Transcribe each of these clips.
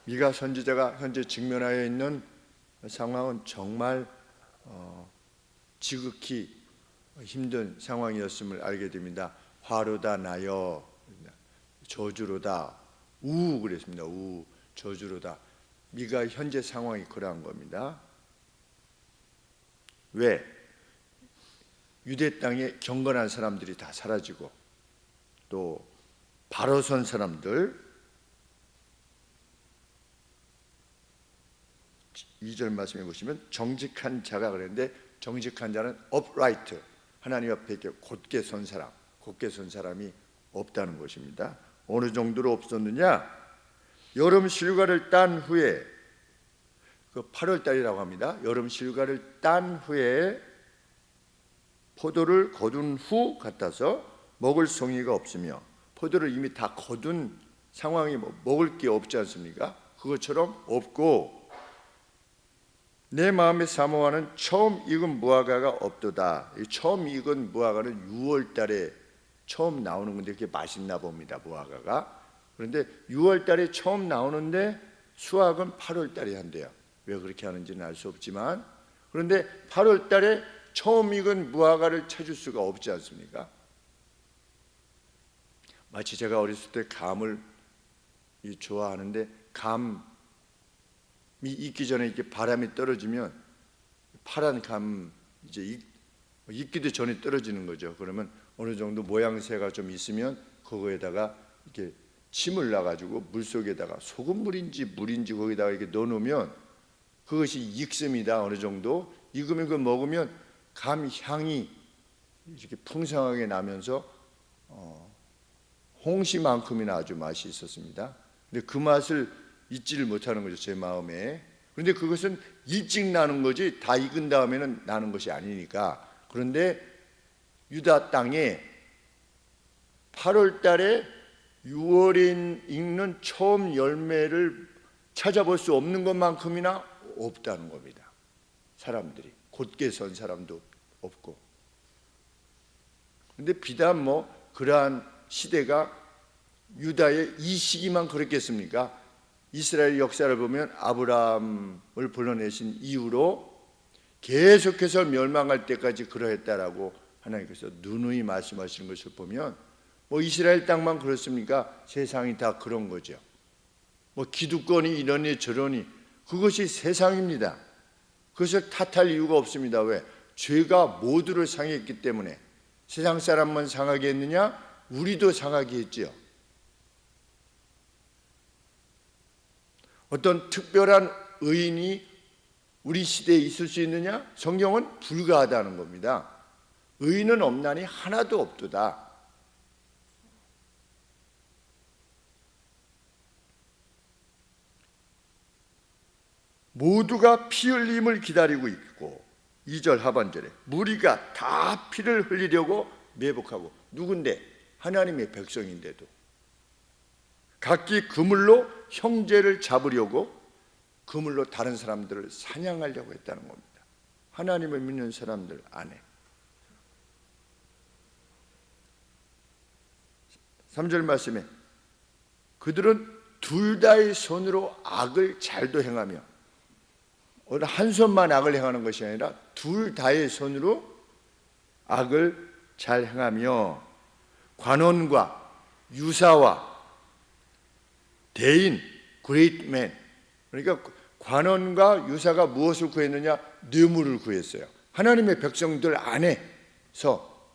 미가 선지자가 현재 직면하여 있는 상황은 정말 지극히 힘든 상황이었음을 알게 됩니다. 화로다 나여, 저주로다, 우 그랬습니다. 우, 저주로다. 미가 현재 상황이 그러한 겁니다. 왜? 유대 땅에 경건한 사람들이 다 사라지고 또 바로 선 사람들, 2절 말씀해 보시면 정직한 자가 그랬는데, 정직한 자는 upright, 하나님 앞에 이렇게 곧게 선 사람, 곧게 선 사람이 없다는 것입니다. 어느 정도로 없었느냐? 여름 실과를 딴 후에, 그 8월 달이라고 합니다. 여름 실과를 딴 후에 포도를 거둔 후 같아서 먹을 송이가 없으며, 포도를 이미 다 거둔 상황이 먹을 게 없지 않습니까? 그것처럼 없고, 내 마음에 사모하는 처음 익은 무화과가 없도다. 이 처음 익은 무화과는 6월 달에 처음 나오는 건데 그게 맛있나 봅니다, 무화과가. 그런데 6월 달에 처음 나오는데 수확은 8월 달에 한대요. 왜 그렇게 하는지는 알 수 없지만, 그런데 8월 달에 처음 익은 무화과를 찾을 수가 없지 않습니까? 마치 제가 어렸을 때 감을 좋아하는데, 감이 익기 전에 이렇게 바람이 떨어지면 파란 감 이제 익기도 전에 떨어지는 거죠. 그러면 어느 정도 모양새가 좀 있으면 그거에다가 이렇게 침을 놔가지고 물 속에다가 소금물인지 물인지 거기다가 이렇게 넣어놓으면 그것이 익습니다. 어느 정도 익으면 그거 먹으면 감 향이 이렇게 풍성하게 나면서 홍시만큼이나 아주 맛이 있었습니다. 근데 그 맛을 잊지를 못하는 거죠, 제 마음에. 그런데 그것은 일찍 나는 거지 다 익은 다음에는 나는 것이 아니니까. 그런데 유다 땅에 8월 달에 6월에 익는 처음 열매를 찾아볼 수 없는 것만큼이나 없다는 겁니다. 사람들이 곧게 선 사람도 없고. 그런데 비단 그러한 시대가 유다의 이 시기만 그렇겠습니까? 이스라엘 역사를 보면 아브라함을 불러내신 이후로 계속해서 멸망할 때까지 그러했다라고 하나님께서 누누이 말씀하시는 것을 보면, 이스라엘 땅만 그렇습니까? 세상이 다 그런 거죠. 기득권이 이러니 저러니 그것이 세상입니다. 그것을 탓할 이유가 없습니다. 왜? 죄가 모두를 상했기 때문에. 세상 사람만 상하게 했느냐? 우리도 상하게 했지요. 어떤 특별한 의인이 우리 시대에 있을 수 있느냐? 성경은 불가하다는 겁니다. 의인은 없나니 하나도 없도다. 모두가 피 흘림을 기다리고 있고, 2절 하반절에 무리가 다 피를 흘리려고 매복하고, 누군데? 하나님의 백성인데도 각기 그물로 형제를 잡으려고, 그물로 다른 사람들을 사냥하려고 했다는 겁니다. 하나님을 믿는 사람들 안에. 3절 말씀에 그들은 둘 다의 손으로 악을 잘도 행하며, 어느 한 손만 악을 행하는 것이 아니라 둘 다의 손으로 악을 잘 행하며, 관원과 유사와 대인, great man, 그러니까 관원과 유사가 무엇을 구했느냐? 뇌물을 구했어요. 하나님의 백성들 안에서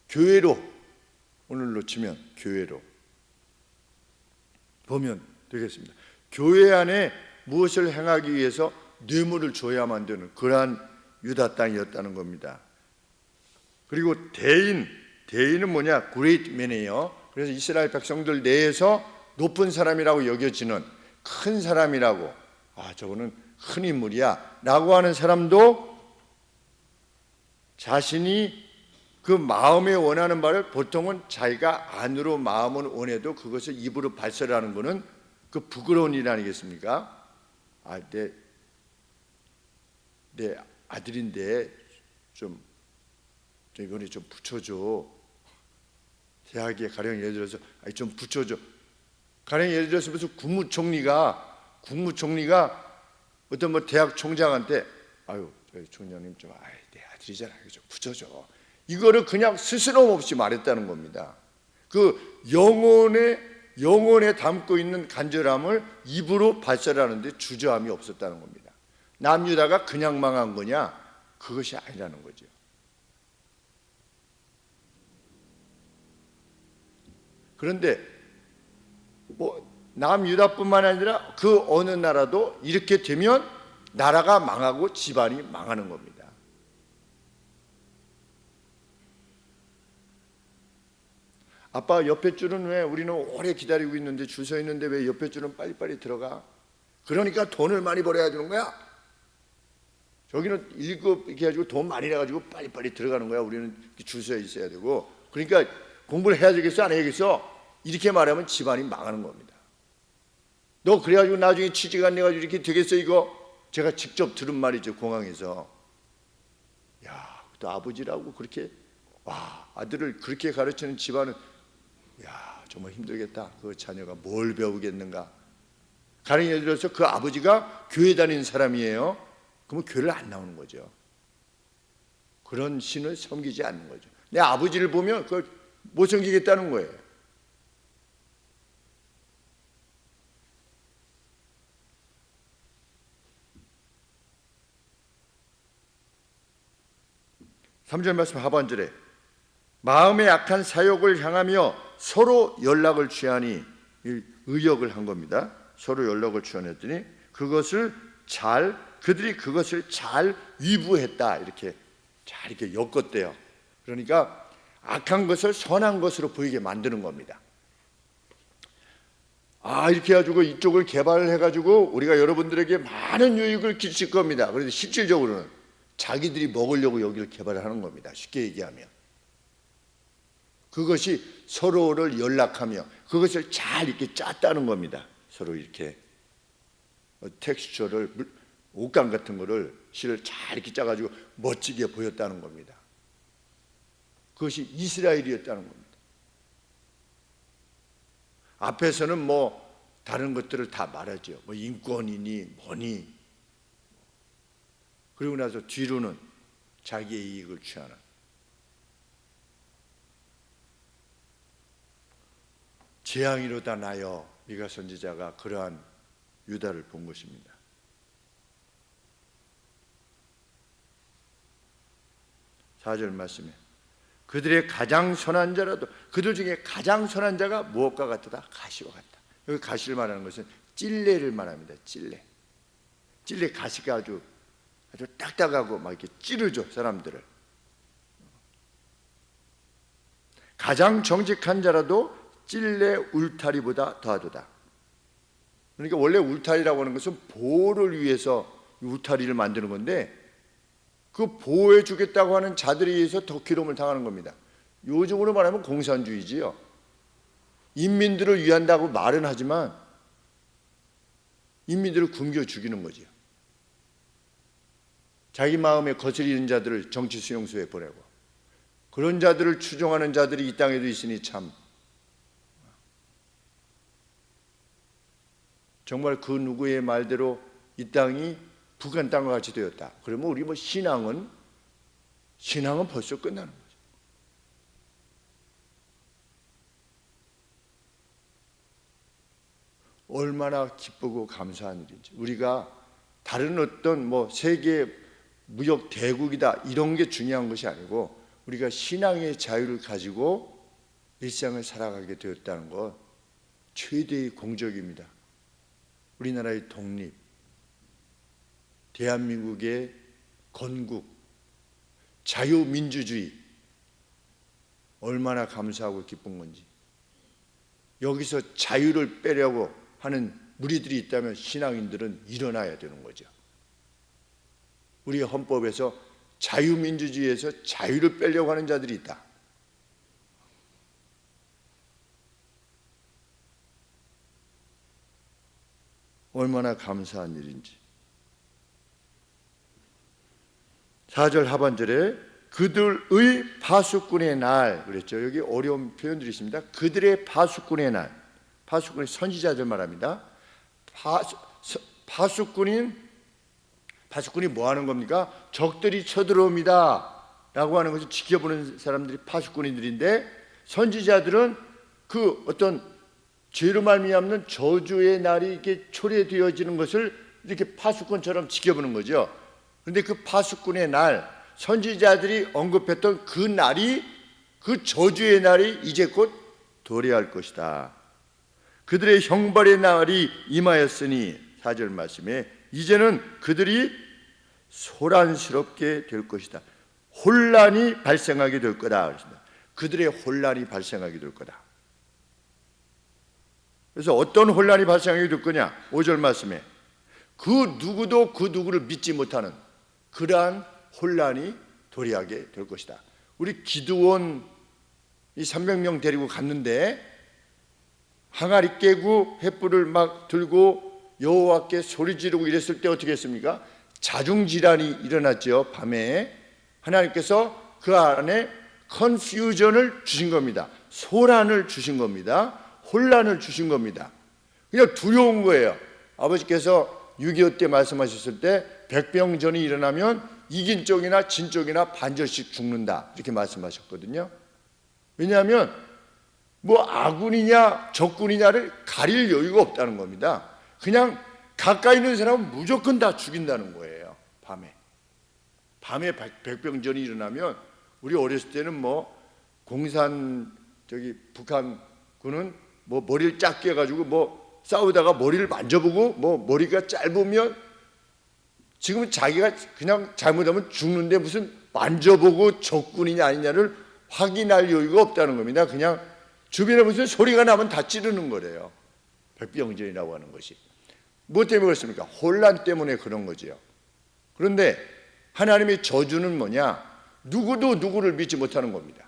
교회로, 오늘로 치면 교회로 보면 되겠습니다. 교회 안에 무엇을 행하기 위해서 뇌물을 줘야만 되는 그러한 유다 땅이었다는 겁니다. 그리고 대인은 뭐냐? great man이에요. 그래서 이스라엘 백성들 내에서 높은 사람이라고 여겨지는, 큰 사람이라고, 저거는 큰 인물이야 라고 하는 사람도 자신이 그 마음에 원하는 바를, 보통은 자기가 안으로 마음은 원해도 그것을 입으로 발설하는 것은 그 부끄러운 일 아니겠습니까? 내 아들인데 이번에 좀 붙여줘. 대학에 가령 예를 들어서 좀 붙여줘. 가령 예를 들어서 무슨 국무총리가 국무총리가 어떤 뭐 대학 총장한테 아유 저희 총장님 좀 내 아들이잖아요 좀 붙여줘, 이거를 그냥 스스럼없이 말했다는 겁니다. 그 영혼에 담고 있는 간절함을 입으로 발설하는데 주저함이 없었다는 겁니다. 남유다가 그냥 망한 거냐? 그것이 아니라는 거죠. 그런데 뭐 남유다뿐만 아니라 그 어느 나라도 이렇게 되면 나라가 망하고 집안이 망하는 겁니다. 아빠 옆에 줄은 왜 우리는 오래 기다리고 있는데 줄 서 있는데 왜 옆에 줄은 빨리빨리 들어가? 그러니까 돈을 많이 벌어야 되는 거야. 저기는 1급 이렇게 해가지고 돈 많이 내가지고 빨리빨리 들어가는 거야. 우리는 줄 서 있어야 되고. 그러니까 공부를 해야 되겠어 안 해야겠어? 이렇게 말하면 집안이 망하는 겁니다. 너 그래가지고 나중에 취직 안 해가지고 이렇게 되겠어 이거? 제가 직접 들은 말이죠. 공항에서. 야, 또 아버지라고 그렇게 와 아들을 그렇게 가르치는 집안은 야 정말 힘들겠다. 그 자녀가 뭘 배우겠는가. 가령 예를 들어서 그 아버지가 교회 다니는 사람이에요. 그러면 교회를 안 나오는 거죠. 그런 신을 섬기지 않는 거죠. 내 아버지를 보면 그걸 못 섬기겠다는 거예요. 삼절 말씀 하반절에 마음에 약한 사욕을 향하며 서로 연락을 취하니, 의역을 한 겁니다. 서로 연락을 취하였더니 그들이 그것을 잘 위부했다. 이렇게 잘 이렇게 엮었대요. 그러니까 악한 것을 선한 것으로 보이게 만드는 겁니다. 이렇게 해가지고 이쪽을 개발을 해가지고 우리가 여러분들에게 많은 유익을 끼칠 겁니다. 그런데 실질적으로는 자기들이 먹으려고 여기를 개발하는 겁니다. 쉽게 얘기하면 그것이 서로를 연락하며 그것을 잘 이렇게 짰다는 겁니다. 서로 이렇게 텍스처를 옷감 같은 거를 실을 잘 이렇게 짜가지고 멋지게 보였다는 겁니다. 그것이 이스라엘이었다는 겁니다. 앞에서는 뭐 다른 것들을 다 말하죠. 뭐 인권이니 뭐니. 그리고 나서 뒤로는 자기의 이익을 취하는. 재앙이로다 나여. 미가 선지자가 그러한 유다를 본 것입니다. 사절 말씀에 그들의 가장 선한 자라도, 그들 중에 가장 선한 자가 무엇과 같다? 가시와 같다. 여기 가시를 말하는 것은 찔레를 말합니다. 찔레 가시가 아주 딱딱하고 막 이렇게 찌르죠, 사람들을. 가장 정직한 자라도 찔레 울타리보다 더하도다. 그러니까 원래 울타리라고 하는 것은 보호를 위해서 울타리를 만드는 건데, 그 보호해 주겠다고 하는 자들에 의해서 더 괴로움을 당하는 겁니다. 요즘으로 말하면 공산주의지요. 인민들을 위한다고 말은 하지만 인민들을 굶겨 죽이는 거죠. 자기 마음에 거스리는 자들을 정치 수용소에 보내고, 그런 자들을 추종하는 자들이 이 땅에도 있으니 참 정말 그 누구의 말대로 이 땅이 북한 땅과 같이 되었다. 그러면 우리 뭐 신앙은 벌써 끝나는 거죠. 얼마나 기쁘고 감사한 일인지. 우리가 다른 어떤 뭐 세계 무역 대국이다 이런 게 중요한 것이 아니고, 우리가 신앙의 자유를 가지고 일상을 살아가게 되었다는 것, 최대의 공적입니다. 우리나라의 독립, 대한민국의 건국, 자유민주주의, 얼마나 감사하고 기쁜 건지. 여기서 자유를 빼려고 하는 무리들이 있다면 신앙인들은 일어나야 되는 거죠. 우리 헌법에서 자유민주주의에서 자유를 빼려고 하는 자들이 있다. 얼마나 감사한 일인지. 4절 하반절에 그들의 파수꾼의 날 그랬죠. 여기 어려운 표현들이 있습니다. 그들의 파수꾼의 날, 파수꾼의 선지자들 말합니다. 파수꾼이 뭐 하는 겁니까? 적들이 쳐들어옵니다 라고 하는 것을 지켜보는 사람들이 파수꾼들인데, 선지자들은 그 어떤 죄로 말미암는 저주의 날이 이렇게 초래되어지는 것을 이렇게 파수꾼처럼 지켜보는 거죠. 그런데 그 파수꾼의 날, 선지자들이 언급했던 그 날이, 그 저주의 날이 이제 곧 도래할 것이다. 그들의 형벌의 날이 임하였으니, 4절 말씀에 이제는 그들이 소란스럽게 될 것이다. 혼란이 발생하게 될 거다 그랬습니다. 그들의 혼란이 발생하게 될 거다. 그래서 어떤 혼란이 발생하게 될 거냐? 5절 말씀에 그 누구도 그 누구를 믿지 못하는 그러한 혼란이 도래하게 될 것이다. 우리 기드온 이 300명 데리고 갔는데 항아리 깨고 횃불을 막 들고 여호와께 소리 지르고 이랬을 때 어떻게 했습니까? 자중질환이 일어났죠. 밤에 하나님께서 그 안에 컨퓨전을 주신 겁니다. 소란을 주신 겁니다. 혼란을 주신 겁니다. 그냥 두려운 거예요. 아버지께서 6.25 때 말씀하셨을 때 백병전이 일어나면 이긴 쪽이나 진 쪽이나 반절씩 죽는다 이렇게 말씀하셨거든요. 왜냐하면 뭐 아군이냐 적군이냐를 가릴 여유가 없다는 겁니다. 그냥 가까이 있는 사람은 무조건 다 죽인다는 거예요. 밤에 백병전이 일어나면 우리 어렸을 때는 뭐 북한군은 뭐 머리를 작게 해가지고 뭐 싸우다가 머리를 만져보고 뭐 머리가 짧으면 지금은 자기가 그냥 잘못하면 죽는데 무슨 만져보고 적군이냐 아니냐를 확인할 여유가 없다는 겁니다. 그냥 주변에 무슨 소리가 나면 다 찌르는 거래요. 백병전이라고 하는 것이. 뭐 때문에 그렇습니까? 혼란 때문에 그런 거지요. 그런데 하나님의 저주는 뭐냐? 누구도 누구를 믿지 못하는 겁니다.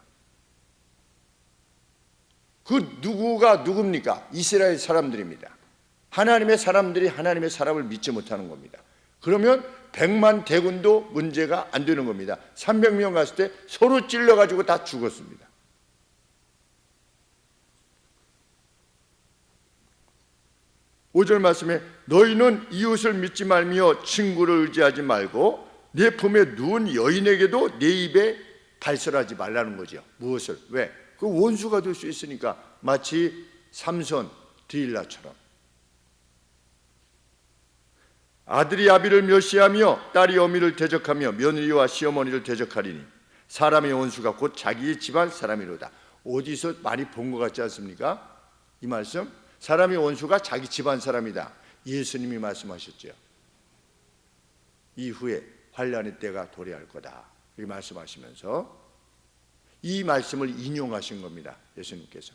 그 누구가 누굽니까? 이스라엘 사람들입니다. 하나님의 사람들이 하나님의 사람을 믿지 못하는 겁니다. 그러면 100만 대군도 문제가 안 되는 겁니다. 300명 갔을 때 서로 찔러가지고 다 죽었습니다. 오절 말씀에 너희는 이웃을 믿지 말며 친구를 의지하지 말고 내 품에 누운 여인에게도 내 입에 발설하지 말라는 거죠. 무엇을? 왜? 그 원수가 될 수 있으니까. 마치 삼손, 드릴라처럼. 아들이 아비를 멸시하며 딸이 어미를 대적하며 며느리와 시어머니를 대적하리니 사람의 원수가 곧 자기의 집안 사람이로다. 어디서 많이 본 것 같지 않습니까? 이 말씀. 사람의 원수가 자기 집안 사람이다. 예수님이 말씀하셨죠. 이후에 환난의 때가 도래할 거다. 이렇게 말씀하시면서 이 말씀을 인용하신 겁니다. 예수님께서.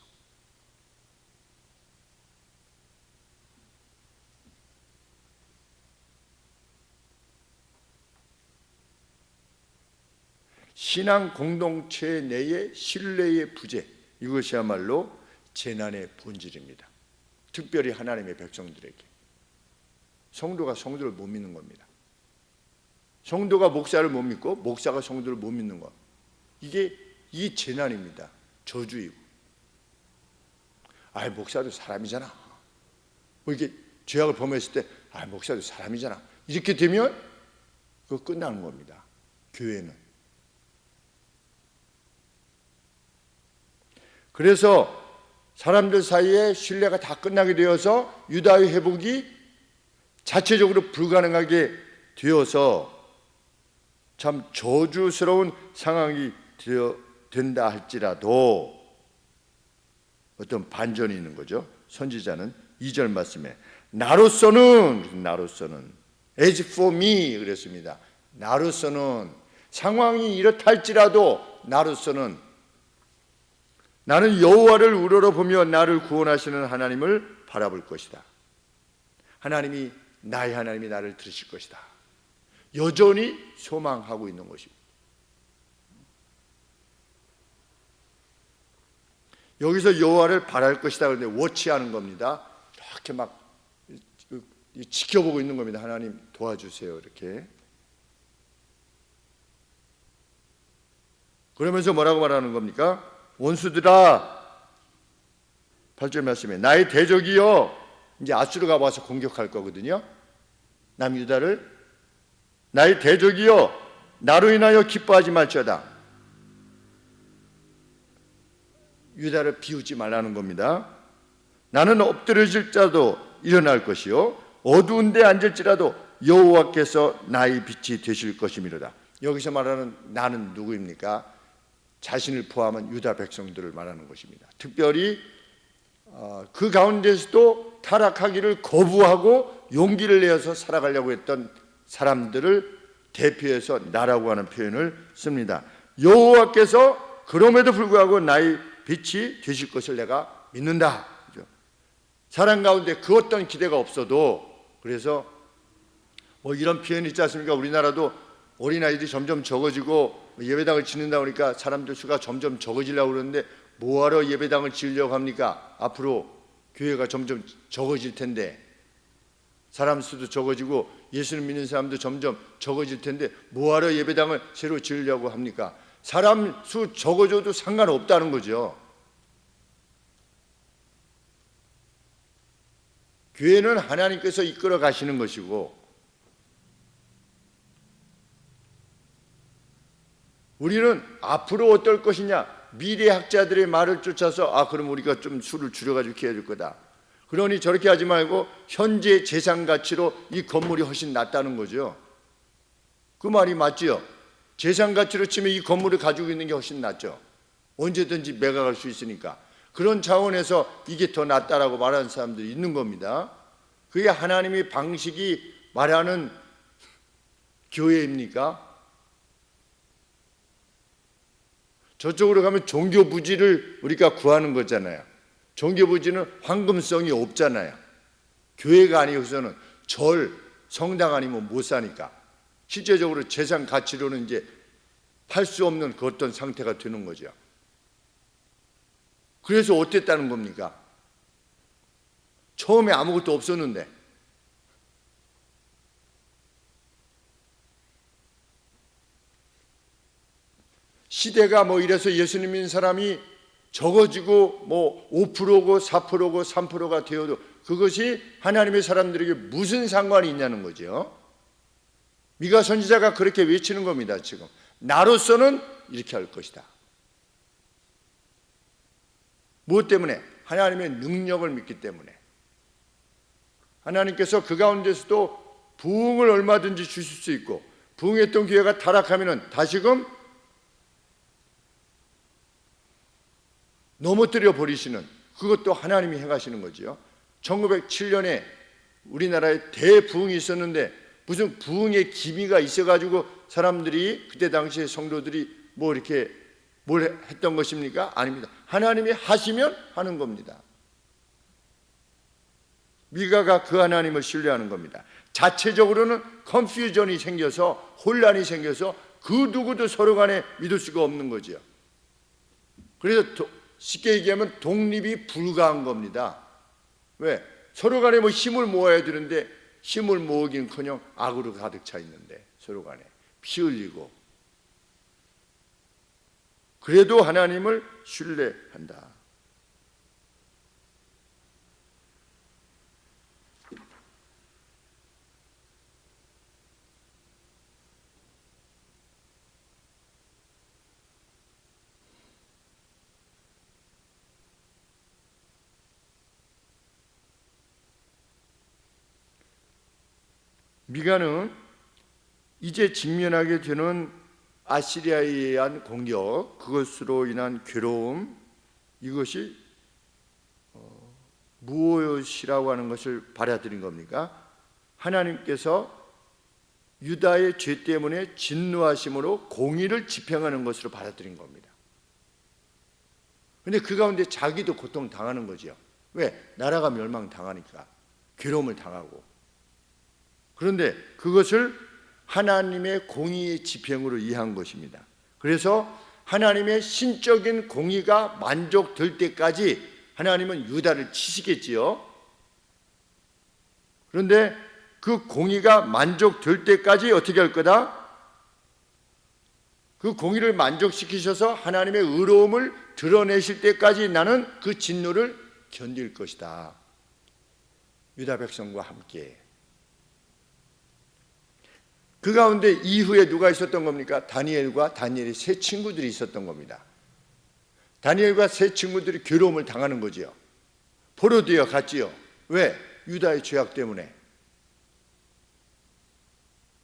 신앙 공동체 내의 신뢰의 부재, 이것이야말로 재난의 본질입니다. 특별히 하나님의 백성들에게. 성도가 성도를 못 믿는 겁니다. 성도가 목사를 못 믿고 목사가 성도를 못 믿는 것, 이게 재난입니다. 저주이고. 목사도 사람이잖아. 뭐 이렇게 죄악을 범했을 때 목사도 사람이잖아. 이렇게 되면 그거 끝나는 겁니다. 교회는. 그래서 사람들 사이에 신뢰가 다 끝나게 되어서 유다의 회복이 자체적으로 불가능하게 되어서 참 저주스러운 상황이 된다 할지라도 어떤 반전이 있는 거죠. 선지자는 2절 말씀에 나로서는 as for me 그랬습니다. 나로서는 상황이 이렇다 할지라도 나로서는 나는 여호와를 우러러보며 나를 구원하시는 하나님을 바라볼 것이다. 나의 하나님이 나를 들으실 것이다. 여전히 소망하고 있는 것입니다. 여기서 여호와를 바랄 것이다. 그런데 워치하는 겁니다. 이렇게 막 지켜보고 있는 겁니다. 하나님 도와주세요. 이렇게. 그러면서 뭐라고 말하는 겁니까? 원수들아, 8절 말씀에 나의 대적이여 이제 아수르가 와서 공격할 거거든요. 남유다를. 나의 대적이여 나로 인하여 기뻐하지 말지어다. 유다를 비우지 말라는 겁니다. 나는 엎드려질 자도 일어날 것이요 어두운 데 앉을지라도 여호와께서 나의 빛이 되실 것이미로다. 여기서 말하는 나는 누구입니까? 자신을 포함한 유다 백성들을 말하는 것입니다. 특별히 그 가운데서도 타락하기를 거부하고 용기를 내어서 살아가려고 했던 사람들을 대표해서 나라고 하는 표현을 씁니다. 여호와께서 그럼에도 불구하고 나의 빛이 되실 것을 내가 믿는다. 사람 가운데 그 어떤 기대가 없어도, 그래서 뭐 이런 표현이 있지 않습니까? 우리나라도 어린아이들이 점점 적어지고 예배당을 짓는다 보니까 사람들 수가 점점 적어지려고 그러는데 뭐하러 예배당을 지으려고 합니까? 앞으로 교회가 점점 적어질 텐데, 사람 수도 적어지고 예수를 믿는 사람도 점점 적어질 텐데 뭐하러 예배당을 새로 지으려고 합니까? 사람 수 적어져도 상관없다는 거죠. 교회는 하나님께서 이끌어 가시는 것이고, 우리는 앞으로 어떨 것이냐, 미래학자들의 말을 쫓아서 그럼 우리가 좀 수를 줄여가지고 이렇게 해야 될 거다. 그러니 저렇게 하지 말고 현재 재산 가치로 이 건물이 훨씬 낫다는 거죠. 그 말이 맞지요. 재산 가치로 치면 이 건물을 가지고 있는 게 훨씬 낫죠. 언제든지 매각할 수 있으니까. 그런 차원에서 이게 더 낫다라고 말하는 사람들이 있는 겁니다. 그게 하나님의 방식이 말하는 교회입니까? 저쪽으로 가면 종교 부지를 우리가 구하는 거잖아요. 종교 부지는 황금성이 없잖아요. 교회가 아니고서는 절, 성당 아니면 못 사니까. 실제적으로 재산 가치로는 이제 팔 수 없는 그 어떤 상태가 되는 거죠. 그래서 어땠다는 겁니까? 처음에 아무것도 없었는데. 시대가 뭐 이래서 예수님 믿는 사람이 적어지고 뭐 5%고 4%고 3%가 되어도 그것이 하나님의 사람들에게 무슨 상관이 있냐는 거죠. 미가 선지자가 그렇게 외치는 겁니다. 지금 나로서는 이렇게 할 것이다. 무엇 때문에? 하나님의 능력을 믿기 때문에. 하나님께서 그 가운데서도 부흥을 얼마든지 주실 수 있고, 부흥했던 교회가 타락하면 다시금 넘어뜨려 버리시는, 그것도 하나님이 행하시는 거죠. 1907년에 우리나라에 대부흥이 있었는데 무슨 부흥의 기미가 있어가지고 사람들이, 그때 당시에 성도들이 뭐 이렇게 뭘 했던 것입니까? 아닙니다. 하나님이 하시면 하는 겁니다. 미가가 그 하나님을 신뢰하는 겁니다. 자체적으로는 컨퓨전이 생겨서, 혼란이 생겨서 그 누구도 서로 간에 믿을 수가 없는 거죠. 그래서 쉽게 얘기하면 독립이 불가한 겁니다. 왜? 서로 간에 뭐 힘을 모아야 되는데 힘을 모으긴커녕 악으로 가득 차 있는데, 서로 간에 피 흘리고. 그래도 하나님을 신뢰한다. 미가는 이제 직면하게 되는 아시리아에 의한 공격, 그것으로 인한 괴로움, 이것이 무엇이라고 하는 것을 받아들인 겁니까? 하나님께서 유다의 죄 때문에 진노하심으로 공의를 집행하는 것으로 받아들인 겁니다. 그런데 그 가운데 자기도 고통당하는 거죠. 왜? 나라가 멸망당하니까, 괴로움을 당하고. 그런데 그것을 하나님의 공의의 집행으로 이해한 것입니다. 그래서 하나님의 신적인 공의가 만족될 때까지 하나님은 유다를 치시겠지요. 그런데 그 공의가 만족될 때까지 어떻게 할 거다? 그 공의를 만족시키셔서 하나님의 의로움을 드러내실 때까지 나는 그 진노를 견딜 것이다. 유다 백성과 함께. 그 가운데 이후에 누가 있었던 겁니까? 다니엘과 다니엘의 세 친구들이 있었던 겁니다. 다니엘과 세 친구들이 괴로움을 당하는 거지요. 포로되어 갔지요. 왜? 유다의 죄악 때문에.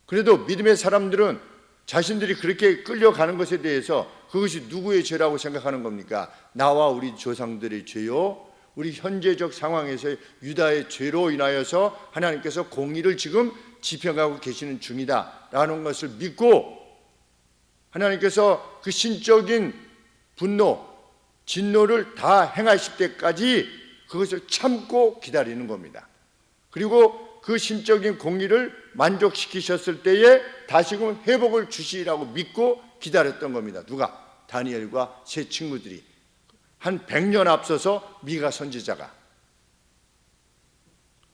그래도 믿음의 사람들은 자신들이 그렇게 끌려가는 것에 대해서 그것이 누구의 죄라고 생각하는 겁니까? 나와 우리 조상들의 죄요, 우리 현재적 상황에서의 유다의 죄로 인하여서 하나님께서 공의를 지금 집행하고 계시는 중이다 라는 것을 믿고, 하나님께서 그 신적인 분노, 진노를 다 행하실 때까지 그것을 참고 기다리는 겁니다. 그리고 그 신적인 공의를 만족시키셨을 때에 다시금 회복을 주시리라고 믿고 기다렸던 겁니다. 누가? 다니엘과 세 친구들이. 한 100년 앞서서 미가 선지자가.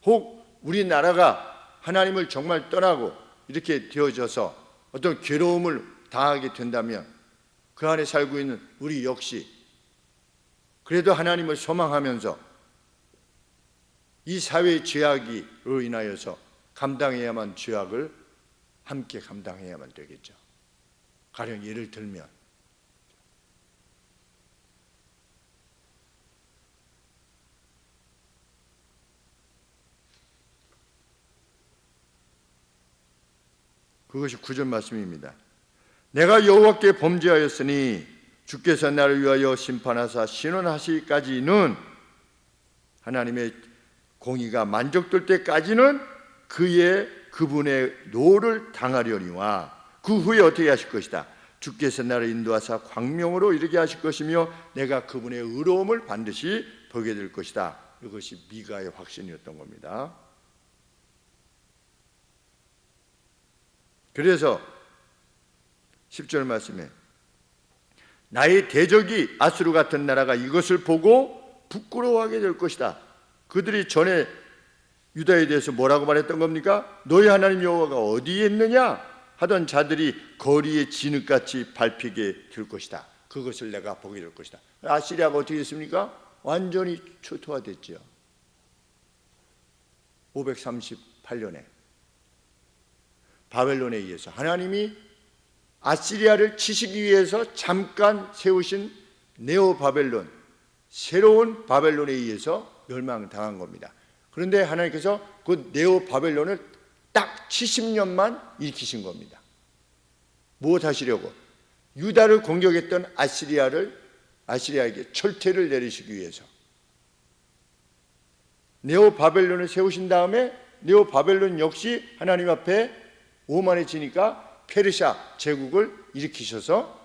혹 우리나라가 하나님을 정말 떠나고 이렇게 되어져서 어떤 괴로움을 당하게 된다면 그 안에 살고 있는 우리 역시 그래도 하나님을 소망하면서 이 사회의 죄악으로 인하여서 감당해야만 죄악을 함께 감당해야만 되겠죠. 가령 예를 들면 그것이 9절 말씀입니다. 내가 여호와께 범죄하였으니 주께서 나를 위하여 심판하사 신원하시기까지는, 하나님의 공의가 만족될 때까지는 그분의 노를 당하려니와 그 후에 어떻게 하실 것이다. 주께서 나를 인도하사 광명으로 이르게 하실 것이며 내가 그분의 의로움을 반드시 보게 될 것이다. 이것이 미가의 확신이었던 겁니다. 그래서 10절 말씀에 나의 대적이 아수르 같은 나라가 이것을 보고 부끄러워하게 될 것이다. 그들이 전에 유다에 대해서 뭐라고 말했던 겁니까? 너희 하나님 여호와가 어디에 있느냐 하던 자들이 거리에 진흙같이 밟히게 될 것이다. 그것을 내가 보게 될 것이다. 아시리아가 어떻게 됐습니까? 완전히 초토화됐죠. 538년에 바벨론에 의해서 하나님이 아시리아를 치시기 위해서 잠깐 세우신 네오 바벨론, 새로운 바벨론에 의해서 멸망당한 겁니다. 그런데 하나님께서 그 네오 바벨론을 딱 70년만 일으키신 겁니다. 무엇 하시려고? 유다를 공격했던 아시리아에게 철퇴를 내리시기 위해서. 네오 바벨론을 세우신 다음에 네오 바벨론 역시 하나님 앞에 오만해지니까 페르시아 제국을 일으키셔서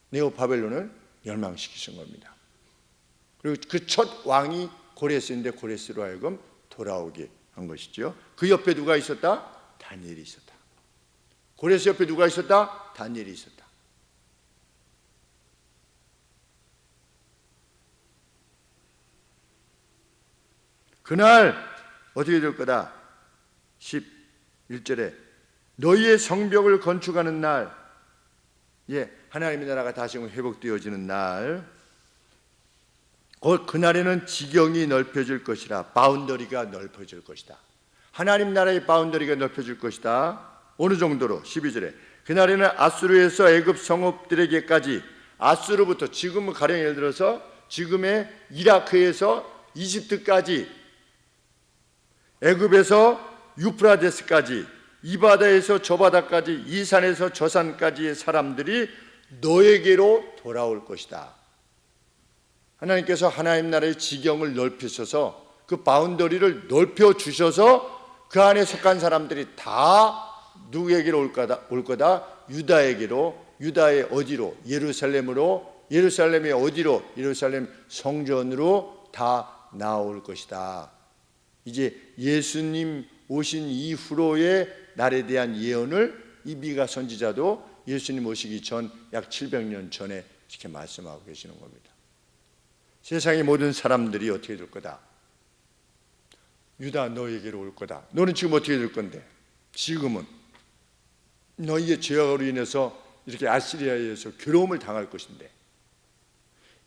네오 바벨론을 멸망시키신 겁니다. 그리고 그 첫 왕이 고레스인데 고레스로 하여금 돌아오게 한 것이죠. 그 옆에 누가 있었다? 다니엘이 있었다. 고레스 옆에 누가 있었다? 다니엘이 있었다. 그날 어떻게 될 거다? 11절에 너희의 성벽을 건축하는 날, 하나님의 나라가 다시금 회복되어지는 날, 그날에는 지경이 넓혀질 것이라. 바운더리가 넓혀질 것이다. 하나님 나라의 바운더리가 넓혀질 것이다. 어느 정도로? 12절에 그날에는 아수르에서 애굽 성읍들에게까지, 아수르부터 지금은 가령 예를 들어서 지금의 이라크에서 이집트까지, 애굽에서 유프라데스까지, 이 바다에서 저 바다까지, 이 산에서 저 산까지의 사람들이 너에게로 돌아올 것이다. 하나님께서 하나님 나라의 지경을 넓히셔서 그 바운더리를 넓혀주셔서 그 안에 속한 사람들이 다 누구에게로 올 거다? 유다에게로. 유다의 어디로? 예루살렘으로. 예루살렘의 어디로? 예루살렘 성전으로 다 나올 것이다. 이제 예수님 오신 이후로의 날에 대한 예언을 이 미가 선지자도 예수님 오시기 전 약 700년 전에 이렇게 말씀하고 계시는 겁니다. 세상의 모든 사람들이 어떻게 될 거다? 유다 너에게로 올 거다. 너는 지금 어떻게 될 건데? 지금은 너희의 죄악으로 인해서 이렇게 아시리아에 의해서 괴로움을 당할 것인데,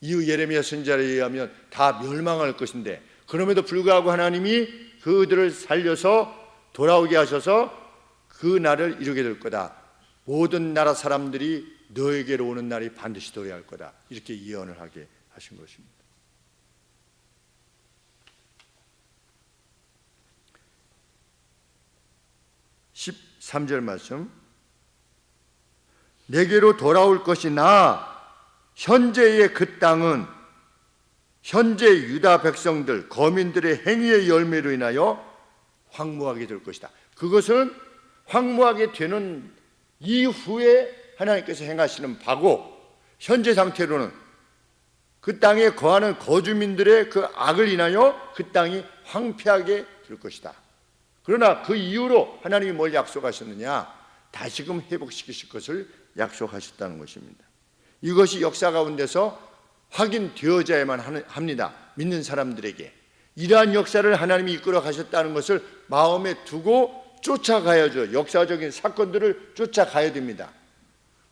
이후 예레미야 선지자에 의하면 다 멸망할 것인데, 그럼에도 불구하고 하나님이 그들을 살려서 돌아오게 하셔서 그 날을 이루게 될 거다. 모든 나라 사람들이 너에게로 오는 날이 반드시 도래할 거다. 이렇게 예언을 하게 하신 것입니다. 13절 말씀, 내게로 돌아올 것이나 현재의 그 땅은 현재 유다 백성들 거민들의 행위의 열매로 인하여 황무하게 될 것이다. 그것은 황무하게 되는 이후에 하나님께서 행하시는 바고, 현재 상태로는 그 땅에 거하는 거주민들의 그 악을 인하여 그 땅이 황폐하게 될 것이다. 그러나 그 이후로 하나님이 뭘 약속하셨느냐? 다시금 회복시키실 것을 약속하셨다는 것입니다. 이것이 역사 가운데서 확인되어져야만 합니다. 믿는 사람들에게 이러한 역사를 하나님이 이끌어 가셨다는 것을 마음에 두고 쫓아가야죠. 역사적인 사건들을 쫓아가야 됩니다.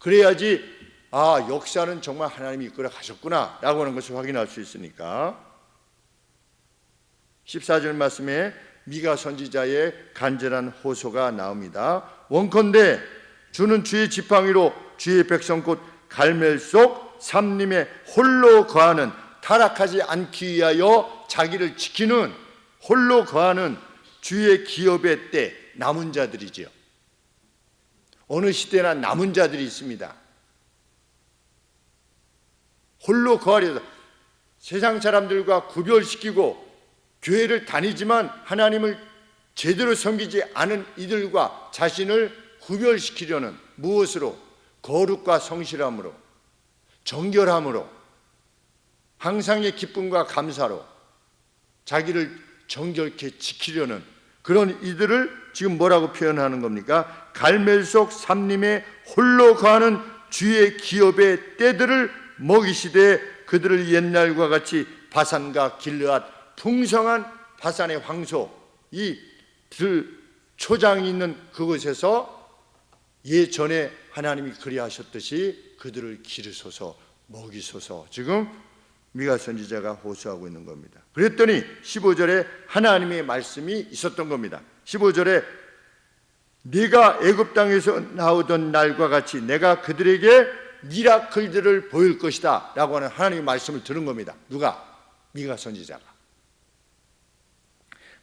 그래야지 역사는 정말 하나님이 이끌어 가셨구나 라고 하는 것을 확인할 수 있으니까. 14절 말씀에 미가 선지자의 간절한 호소가 나옵니다. 원컨대 주는 주의 지팡이로 주의 백성 곧 갈멜 속 삼림에 홀로 거하는, 타락하지 않기 위하여 자기를 지키는, 홀로 거하는 주의 기업의 때 남은 자들이지요. 어느 시대나 남은 자들이 있습니다. 홀로 거하려서 세상 사람들과 구별시키고 교회를 다니지만 하나님을 제대로 섬기지 않은 이들과 자신을 구별시키려는, 무엇으로? 거룩과 성실함으로, 정결함으로, 항상의 기쁨과 감사로 자기를 정결케 지키려는 그런 이들을 지금 뭐라고 표현하는 겁니까? 갈멜 속 삼림에 홀로 거하는 주의 기업의 때들을 먹이시되 그들을 옛날과 같이 바산과 길르앗, 풍성한 바산의 황소, 이 들 초장이 있는 그곳에서 예전에 하나님이 그리하셨듯이 그들을 기르소서, 먹이소서, 지금 미가 선지자가 호소하고 있는 겁니다. 그랬더니 15절에 하나님의 말씀이 있었던 겁니다. 15절에 네가 애굽 땅에서 나오던 날과 같이 내가 그들에게 미라클들을 보일 것이다 라고 하는 하나님의 말씀을 들은 겁니다. 누가? 미가 선지자가.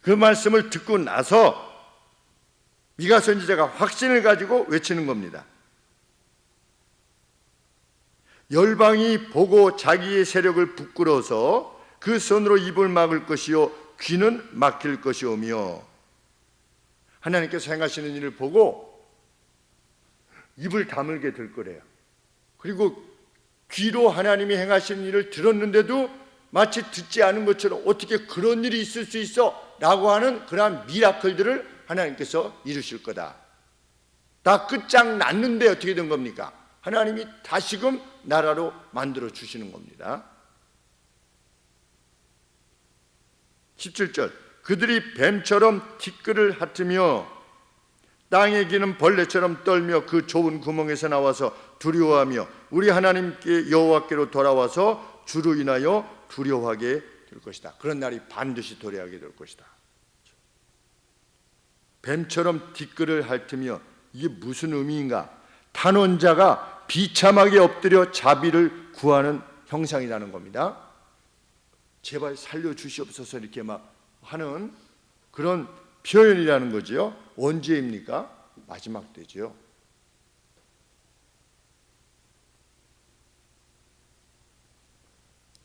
그 말씀을 듣고 나서 미가 선지자가 확신을 가지고 외치는 겁니다. 열방이 보고 자기의 세력을 부끄러워서 그 손으로 입을 막을 것이요 귀는 막힐 것이오며, 하나님께서 행하시는 일을 보고 입을 다물게 될 거래요. 그리고 귀로 하나님이 행하시는 일을 들었는데도 마치 듣지 않은 것처럼 어떻게 그런 일이 있을 수 있어? 라고 하는 그러한 미라클들을 하나님께서 이루실 거다. 다 끝장났는데 어떻게 된 겁니까? 하나님이 다시금 나라로 만들어 주시는 겁니다. 17절, 그들이 뱀처럼 티끌을 핥으며 땅에 기는 벌레처럼 떨며 그 좁은 구멍에서 나와서 두려워하며 우리 하나님께 여호와께로 돌아와서 주로 인하여 두려워하게 될 것이다. 그런 날이 반드시 도래하게 될 것이다. 뱀처럼 티끌을 핥으며, 이게 무슨 의미인가? 탄원자가 비참하게 엎드려 자비를 구하는 형상이라는 겁니다. 제발 살려주시옵소서 이렇게 막 하는 그런 표현이라는 거죠. 언제입니까? 마지막 때죠.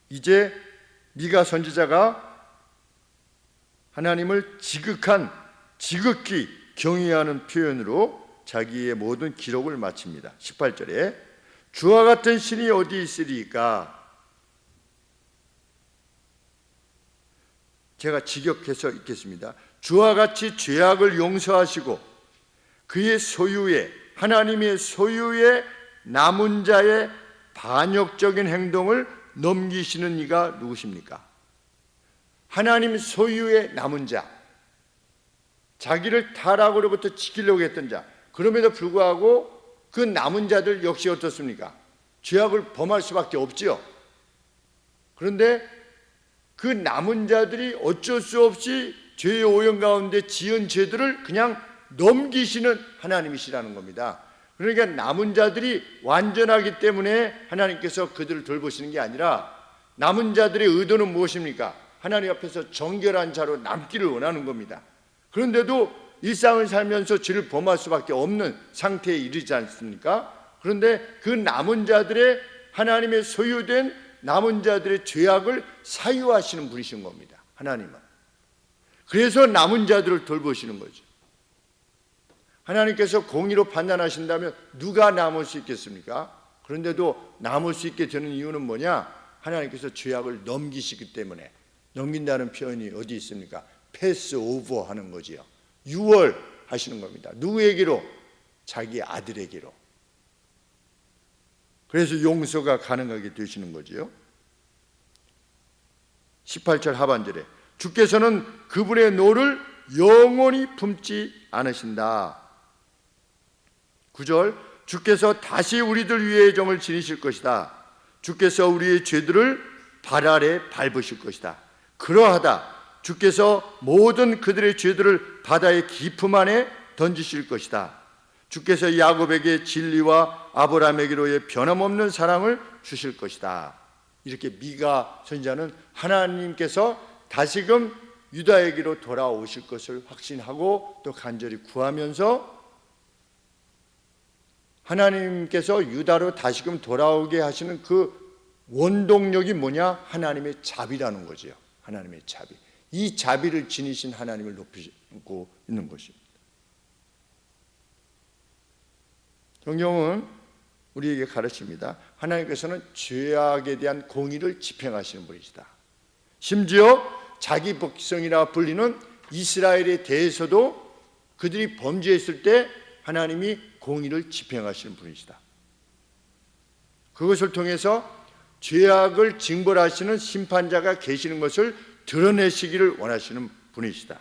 이제 미가 선지자가 하나님을 지극히 경외하는 표현으로 자기의 모든 기록을 마칩니다. 18절에 주와 같은 신이 어디 있으리까? 제가 직역해서 읽겠습니다. 주와 같이 죄악을 용서하시고 그의 소유의, 하나님의 소유의 남은 자의 반역적인 행동을 넘기시는 이가 누구십니까? 하나님 소유의 남은 자, 자기를 타락으로부터 지키려고 했던 자, 그럼에도 불구하고 그 남은 자들 역시 어떻습니까? 죄악을 범할 수밖에 없지요. 그런데 그 남은 자들이 어쩔 수 없이 죄의 오염 가운데 지은 죄들을 그냥 넘기시는 하나님이시라는 겁니다. 그러니까 남은 자들이 완전하기 때문에 하나님께서 그들을 돌보시는 게 아니라 남은 자들의 의도는 무엇입니까? 하나님 앞에서 정결한 자로 남기를 원하는 겁니다. 그런데도 일상을 살면서 죄를 범할 수밖에 없는 상태에 이르지 않습니까? 그런데 그 남은 자들의 하나님의 소유된 남은 자들의 죄악을 사유하시는 분이신 겁니다. 하나님은. 그래서 남은 자들을 돌보시는 거죠. 하나님께서 공의로 판단하신다면 누가 남을 수 있겠습니까? 그런데도 남을 수 있게 되는 이유는 뭐냐? 하나님께서 죄악을 넘기시기 때문에. 넘긴다는 표현이 어디 있습니까? 패스 오버 하는 거지요. 유월하시는 겁니다. 누구에게로? 자기 아들에게로. 그래서 용서가 가능하게 되시는 거지요. 18절 하반절에 주께서는 그분의 노를 영원히 품지 않으신다. 9절 주께서 다시 우리들 위에 정을 지니실 것이다. 주께서 우리의 죄들을 발 아래 밟으실 것이다. 그러하다 주께서 모든 그들의 죄들을 바다의 깊음 안에 던지실 것이다. 주께서 야곱에게 진리와 아브라함에게로의 변함없는 사랑을 주실 것이다. 이렇게 미가 선지자는 하나님께서 다시금 유다에게로 돌아오실 것을 확신하고 또 간절히 구하면서 하나님께서 유다로 다시금 돌아오게 하시는 그 원동력이 뭐냐? 하나님의 자비라는 거죠. 하나님의 자비. 이 자비를 지니신 하나님을 높이고 있는 것입니다. 성경은 우리에게 가르칩니다. 하나님께서는 죄악에 대한 공의를 집행하시는 분이시다. 심지어 자기 백성이라 불리는 이스라엘에 대해서도 그들이 범죄했을 때 하나님이 공의를 집행하시는 분이시다. 그것을 통해서 죄악을 징벌하시는 심판자가 계시는 것을 드러내시기를 원하시는 분이시다.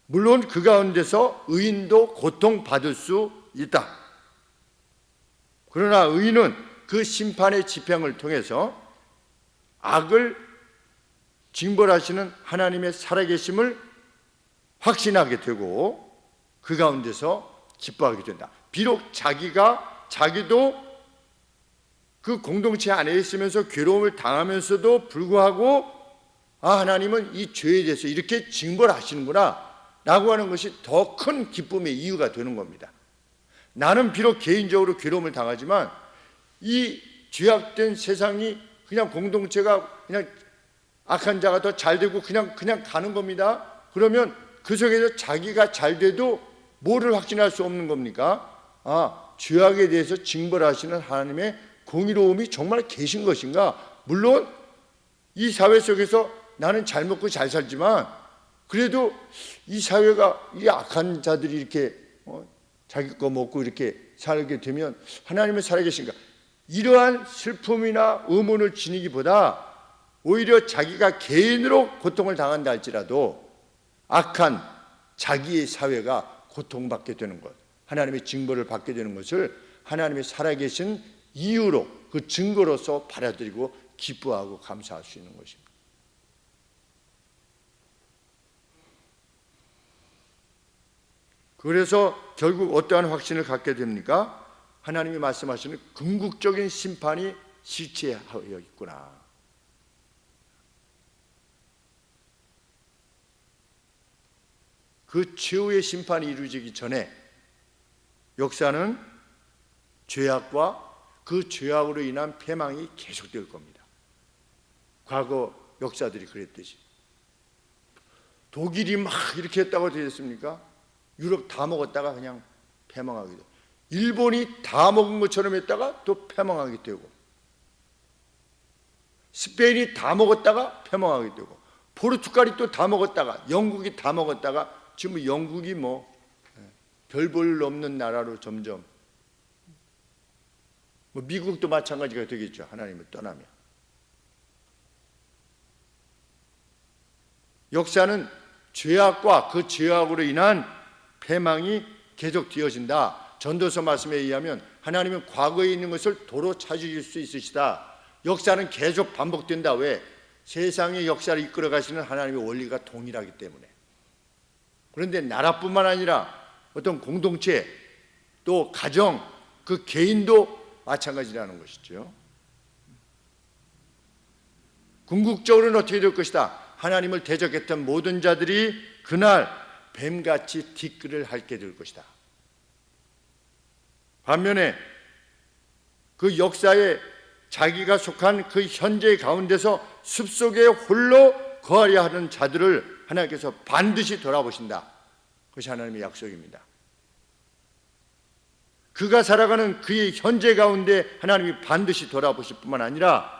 물론 그 가운데서 의인도 고통받을 수 있다. 그러나 의인은 그 심판의 집행을 통해서 악을 징벌하시는 하나님의 살아계심을 확신하게 되고 그 가운데서 기뻐하게 된다. 비록 자기도 그 공동체 안에 있으면서 괴로움을 당하면서도 불구하고 하나님은 이 죄에 대해서 이렇게 징벌하시는구나 라고 하는 것이 더 큰 기쁨의 이유가 되는 겁니다. 나는 비록 개인적으로 괴로움을 당하지만 이 죄악된 세상이 그냥 공동체가 그냥 악한 자가 더 잘 되고 그냥 가는 겁니다. 그러면 그 속에서 자기가 잘 돼도 뭐를 확신할 수 없는 겁니까? 죄악에 대해서 징벌하시는 하나님의 공의로움이 정말 계신 것인가? 물론 이 사회 속에서 나는 잘 먹고 잘 살지만 그래도 이 사회가 이 악한 자들이 이렇게 자기 거 먹고 이렇게 살게 되면 하나님은 살아계신가? 이러한 슬픔이나 의문을 지니기보다 오히려 자기가 개인으로 고통을 당한다 할지라도 악한 자기의 사회가 고통받게 되는 것, 하나님의 징벌을 받게 되는 것을 하나님의 살아계신 이유로 그 증거로서 받아들이고 기뻐하고 감사할 수 있는 것입니다. 그래서 결국 어떠한 확신을 갖게 됩니까? 하나님이 말씀하시는 궁극적인 심판이 실체하여 있구나. 그 최후의 심판이 이루어지기 전에 역사는 죄악과 그 죄악으로 인한 패망이 계속될 겁니다. 과거 역사들이 그랬듯이. 독일이 막 이렇게 했다고 되겠습니까? 유럽 다 먹었다가 그냥 패망하게 되고, 일본이 다 먹은 것처럼 했다가 또 패망하게 되고, 스페인이 다 먹었다가 패망하게 되고, 포르투갈이 또 다 먹었다가, 영국이 다 먹었다가 지금 영국이 별 볼 없는 나라로 점점, 미국도 마찬가지가 되겠죠. 하나님을 떠나면. 역사는 죄악과 그 죄악으로 인한 패망이 계속 되어진다. 전도서 말씀에 의하면 하나님은 과거에 있는 것을 도로 찾으실 수 있으시다. 역사는 계속 반복된다. 왜? 세상의 역사를 이끌어 가시는 하나님의 원리가 동일하기 때문에. 그런데 나라뿐만 아니라 어떤 공동체, 또 가정, 그 개인도 마찬가지라는 것이죠. 궁극적으로는 어떻게 될 것이다? 하나님을 대적했던 모든 자들이 그날 뱀같이 뒷글을 핥게 될 것이다. 반면에 그 역사에 자기가 속한 그 현재 가운데서 숲속에 홀로 거하려 하는 자들을 하나님께서 반드시 돌아보신다. 그것이 하나님의 약속입니다. 그가 살아가는 그의 현재 가운데 하나님이 반드시 돌아보실 뿐만 아니라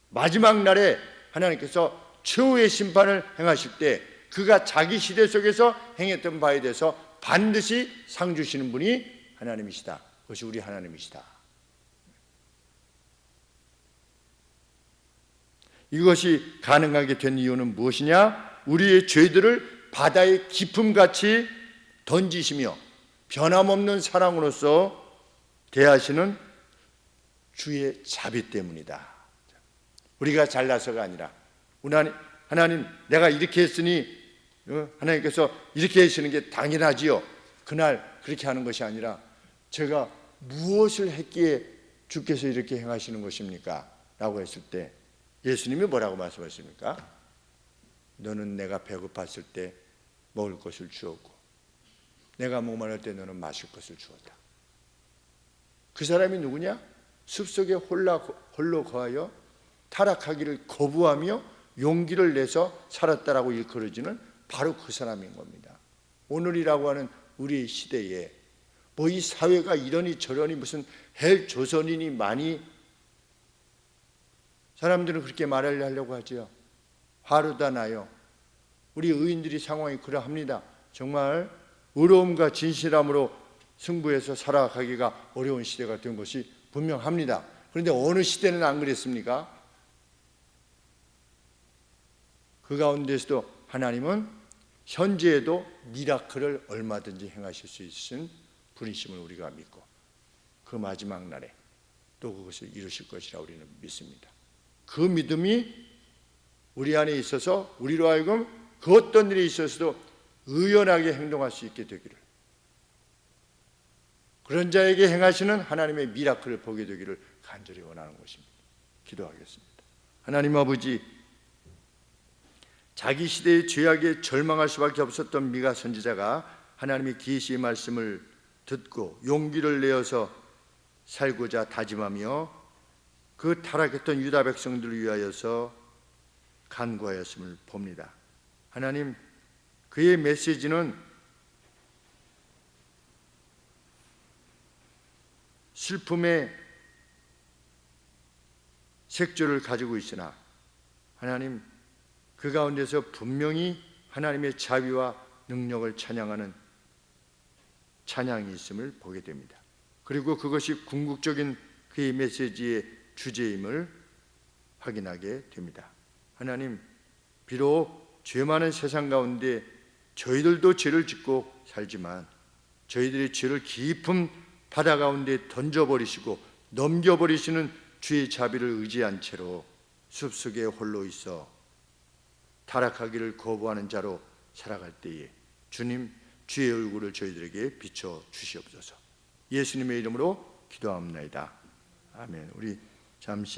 마지막 날에 하나님께서 최후의 심판을 행하실 때 그가 자기 시대 속에서 행했던 바에 대해서 반드시 상 주시는 분이 하나님이시다. 그것이 우리 하나님이시다. 이것이 가능하게 된 이유는 무엇이냐? 우리의 죄들을 바다의 깊음같이 던지시며 변함없는 사랑으로서 대하시는 주의 자비 때문이다. 우리가 잘나서가 아니라 하나님 내가 이렇게 했으니 하나님께서 이렇게 하시는 게 당연하지요. 그날 그렇게 하는 것이 아니라 제가 무엇을 했기에 주께서 이렇게 행하시는 것입니까? 라고 했을 때 예수님이 뭐라고 말씀하십니까? 너는 내가 배고팠을 때 먹을 것을 주었고 내가 목마를 때 너는 마실 것을 주었다. 그 사람이 누구냐? 숲속에 홀로 거하여 타락하기를 거부하며 용기를 내서 살았다라고 일컬어지는 바로 그 사람인 겁니다. 오늘이라고 하는 우리 시대에 뭐 이 사회가 이러니 저러니 무슨 헬조선인이 많이 사람들은 그렇게 말하려고 하죠. 화르다 나요. 우리 의인들이 상황이 그러합니다. 정말 의로움과 진실함으로 승부해서 살아가기가 어려운 시대가 된 것이 분명합니다. 그런데 어느 시대는 안 그랬습니까? 그 가운데서도 하나님은 현재에도 미라클을 얼마든지 행하실 수 있으신 분이심을 우리가 믿고 그 마지막 날에 또 그것을 이루실 것이라 우리는 믿습니다. 그 믿음이 우리 안에 있어서 우리로 하여금 그 어떤 일이 있어서도 의연하게 행동할 수 있게 되기를, 그런 자에게 행하시는 하나님의 미라클을 보게 되기를 간절히 원하는 것입니다. 기도하겠습니다. 하나님 아버지, 자기 시대의 죄악에 절망할 수밖에 없었던 미가 선지자가 하나님의 계시의 말씀을 듣고 용기를 내어서 살고자 다짐하며 그 타락했던 유다 백성들을 위하여서 간구하였음을 봅니다. 하나님, 그의 메시지는 슬픔의 색조를 가지고 있으나 하나님, 그 가운데서 분명히 하나님의 자비와 능력을 찬양하는 찬양이 있음을 보게 됩니다. 그리고 그것이 궁극적인 그의 메시지의 주제임을 확인하게 됩니다. 하나님, 비록 죄 많은 세상 가운데 저희들도 죄를 짓고 살지만 저희들의 죄를 깊은 바다 가운데 던져버리시고 넘겨버리시는 주의 자비를 의지한 채로 숲속에 홀로 있어 타락하기를 거부하는 자로 살아갈 때에 주님, 주의 얼굴을 저희들에게 비춰 주시옵소서. 예수님의 이름으로 기도합니다. 아멘. 우리 잠시